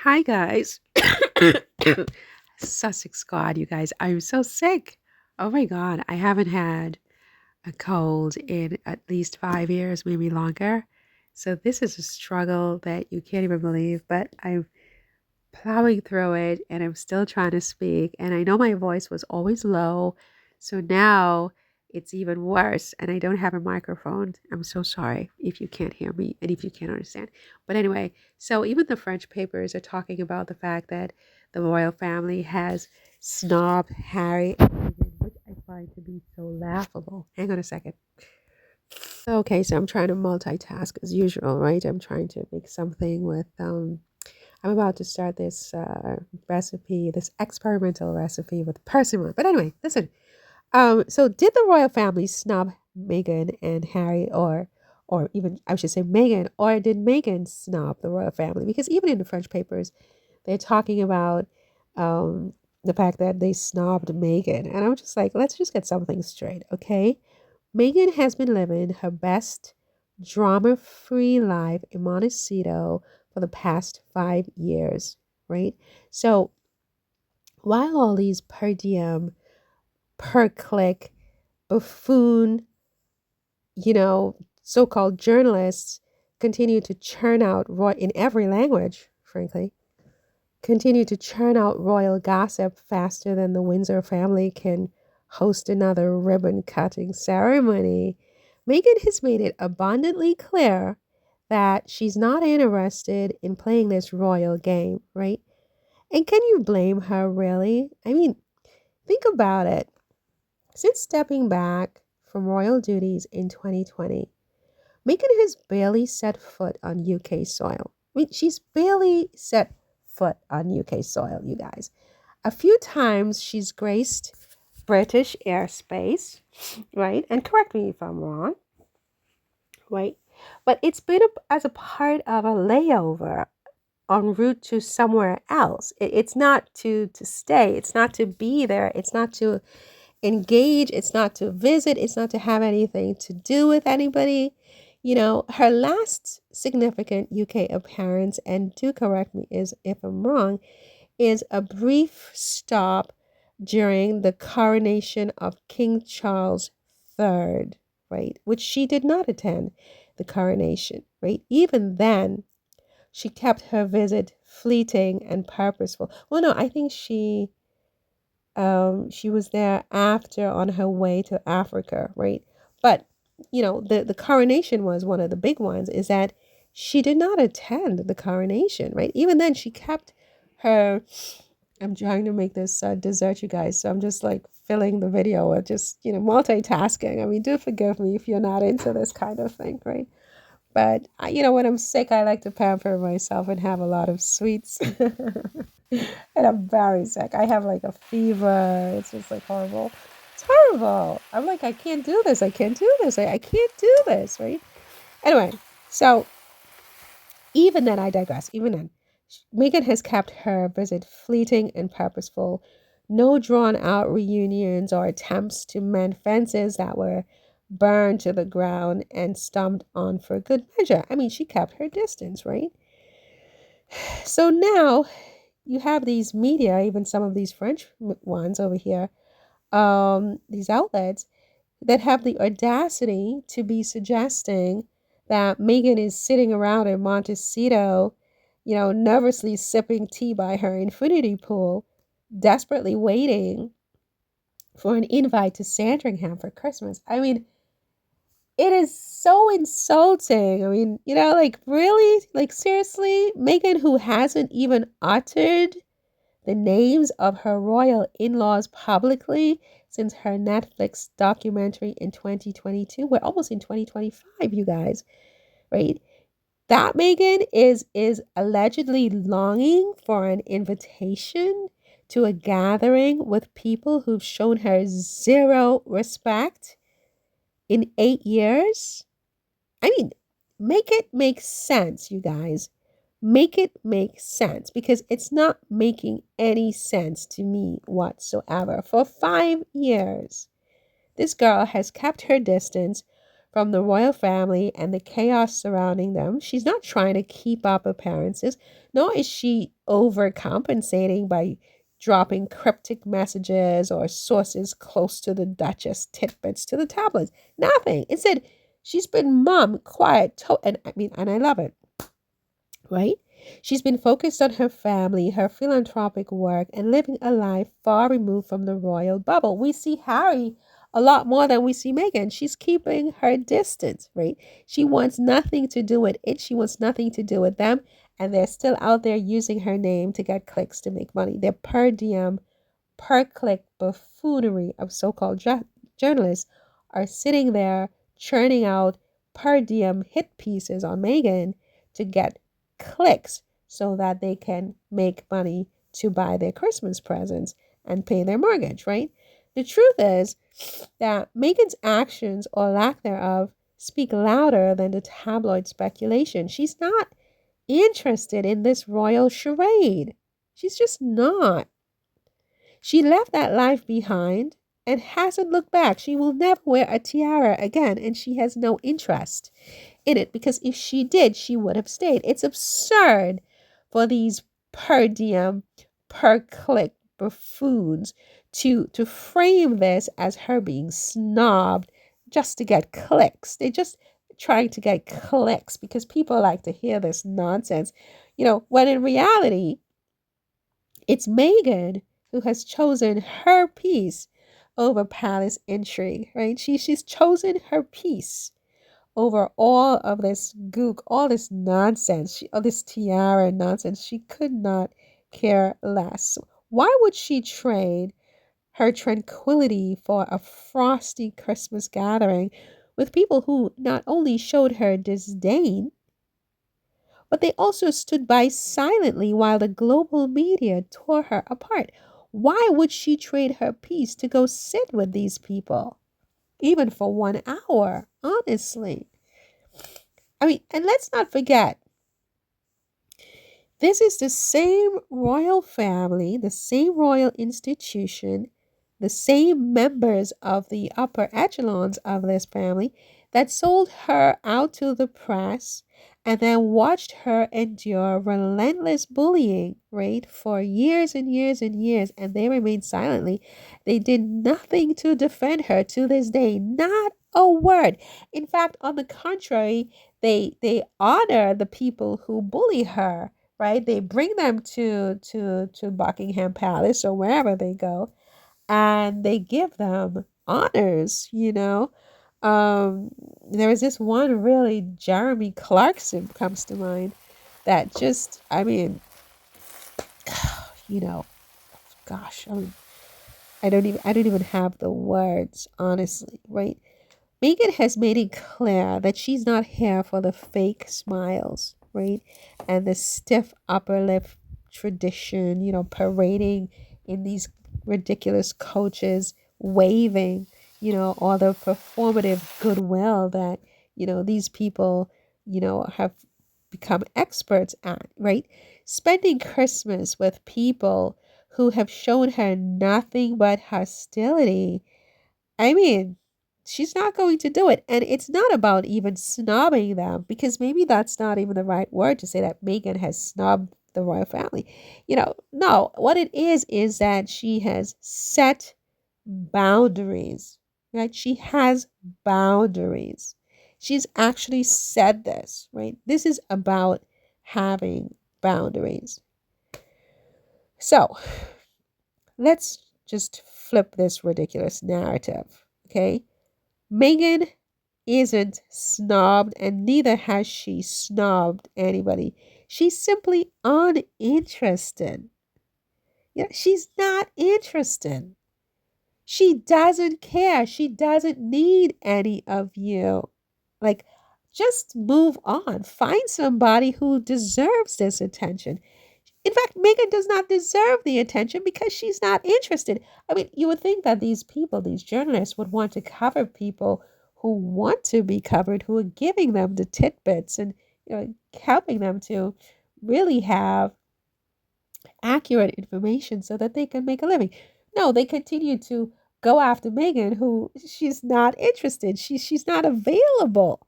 Hi, guys. Sussex God, you guys. I'm so sick. Oh my God. I haven't had a cold in at least 5 years, maybe longer. So this is a struggle that you can't even believe, but I'm plowing through it and I'm still trying to speak. And I know my voice was always low. So now it's even worse. And I don't have a microphone. I'm so sorry if you can't hear me and if you can't understand. But anyway, so even the French papers are talking about the fact that the royal family has snobbed Harry and Meghan, which I find to be so laughable. Hang on a second. Okay, so I'm trying to multitask as usual, right? I'm trying to make something with I'm about to start this recipe, this experimental recipe with persimmon. But anyway, listen. So did the royal family snub Meghan and Harry, or even I should say Meghan, or did Meghan snub the royal family? Because even in the French papers, they're talking about the fact that they snubbed Meghan, and I'm just like, let's just get something straight, okay? Meghan has been living her best drama-free life in Montecito for the past 5 years, right? So while all these per diem, per click, buffoon, so-called journalists continue to churn out in every language, frankly, continue to churn out royal gossip faster than the Windsor family can host another ribbon cutting ceremony. Meghan has made it abundantly clear that she's not interested in playing this royal game, right? And can you blame her, really? I mean, think about it. Since stepping back from royal duties in 2020, Meghan has barely set foot on UK soil. I mean, she's barely set foot on UK soil, you guys. A few times she's graced British airspace, right? And correct me if I'm wrong, right? But it's been as a part of a layover en route to somewhere else. It's not to stay. It's not to be there. It's not to engage. It's not to visit. It's not to have anything to do with anybody. Her last significant UK appearance, and do correct me if I'm wrong, is a brief stop during the coronation of King Charles III, right? Which she did not attend the coronation, right? Even then, she kept her visit fleeting and purposeful. Well, no, I think she was there after on her way to Africa, right? But the coronation was one of the big ones. Is that she did not attend the coronation, right? Even then, she kept her. I'm trying to make this dessert, you guys, so I'm just like filling the video with just multitasking. I mean, do forgive me if you're not into this kind of thing, right? But when I'm sick, I like to pamper myself and have a lot of sweets. And I'm very sick. I have like a fever. It's just like horrible. It's horrible. I'm like, I can't do this. I can't do this. I can't do this, right? Anyway, so even then, I digress. Even then, Meghan has kept her visit fleeting and purposeful. No drawn out reunions or attempts to mend fences that were burned to the ground and stomped on for good measure. I mean, she kept her distance, right? So now you have these media, even some of these French ones over here, these outlets that have the audacity to be suggesting that Meghan is sitting around in Montecito, nervously sipping tea by her infinity pool, desperately waiting for an invite to Sandringham for Christmas. I mean, it is so insulting. I mean, like really, like seriously, Meghan, who hasn't even uttered the names of her royal in-laws publicly since her Netflix documentary in 2022. We're almost in 2025, you guys, right? That Meghan is allegedly longing for an invitation to a gathering with people who've shown her zero respect in 8 years. I mean, make it make sense, you guys. Make it make sense, because it's not making any sense to me whatsoever. For 5 years, this girl has kept her distance from the royal family and the chaos surrounding them. She's not trying to keep up appearances, nor is she overcompensating by dropping cryptic messages or sources close to the Duchess tidbits to the tabloids. Nothing. Instead, she's been mum, quiet, and I love it, right? She's been focused on her family, her philanthropic work, and living a life far removed from the royal bubble. We see Harry a lot more than we see Meghan. She's keeping her distance, right? She wants nothing to do with it. She wants nothing to do with them. And they're still out there using her name to get clicks to make money. They're per diem, per click buffoonery of so-called journalists are sitting there churning out per diem hit pieces on Meghan to get clicks so that they can make money to buy their Christmas presents and pay their mortgage, right? The truth is that Meghan's actions or lack thereof speak louder than the tabloid speculation. She's not interested in this royal charade. She's just not. She left that life behind and hasn't looked back. She will never wear a tiara again, and she has no interest in it because if she did, she would have stayed. It's absurd for these per diem, per click buffoons to frame this as her being snobbed just to get clicks. They're just trying to get clicks because people like to hear this nonsense, when in reality, it's Meghan who has chosen her peace over palace intrigue, right? She's chosen her peace over all of this gook, all this nonsense, all this tiara nonsense. She could not care less. Why would she trade her tranquility for a frosty Christmas gathering with people who not only showed her disdain, but they also stood by silently while the global media tore her apart? Why would she trade her peace to go sit with these people, even for 1 hour? Honestly. And let's not forget, this is the same royal family, the same royal institution, the same members of the upper echelons of this family that sold her out to the press and then watched her endure relentless bullying, right, for years and years and years, and they remained silently. They did nothing to defend her to this day, not a word. In fact, on the contrary, they honor the people who bully her, right? They bring them to Buckingham Palace or wherever they go, and they give them honors. There was this one really, Jeremy Clarkson comes to mind, that just, gosh, I don't even have the words, honestly, right? Meghan has made it clear that she's not here for the fake smiles, right? And the stiff upper lip tradition, parading in these ridiculous coaches, waving, all the performative goodwill that, these people, have become experts at, right? Spending Christmas with people who have shown her nothing but hostility. She's not going to do it. And it's not about even snobbing them, because maybe that's not even the right word to say that Meghan has snubbed the royal family. No, what it is that she has set boundaries, right? She has boundaries. She's actually said this, right? This is about having boundaries. So let's just flip this ridiculous narrative, okay? Meghan isn't snobbed, and neither has she snobbed anybody. She's simply uninterested. She's not interested. She doesn't care. She doesn't need any of you. Just move on. Find somebody who deserves this attention. In fact, Meghan does not deserve the attention because she's not interested. You would think that these people, these journalists, would want to cover people who want to be covered, who are giving them the tidbits and helping them to really have accurate information so that they can make a living. No, they continue to go after Megan, who she's not interested. She's not available.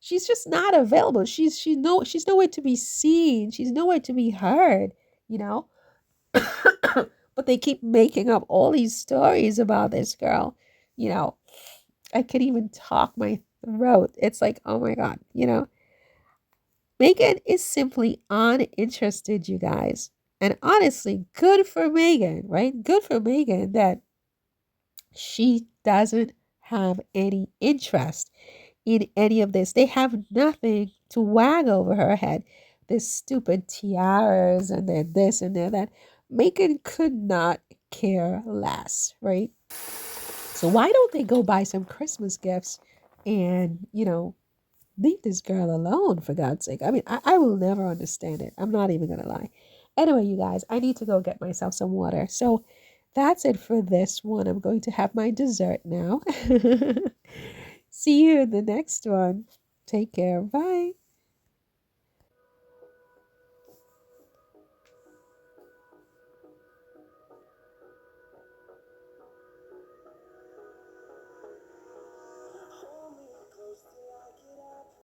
She's just not available. She's nowhere to be seen. She's nowhere to be heard, you know? But they keep making up all these stories about this girl. You know, I could even talk my throat. It's like, oh my God, you know? Megan is simply uninterested, you guys. And honestly, good for Megan, right? Good for Megan that she doesn't have any interest in any of this. They have nothing to wag over her head. This stupid tiaras and then this and then that. Megan could not care less, right? So why don't they go buy some Christmas gifts and, leave this girl alone, for God's sake? I mean, I will never understand it. I'm not even going to lie. Anyway, you guys, I need to go get myself some water. So that's it for this one. I'm going to have my dessert now. See you in the next one. Take care. Bye.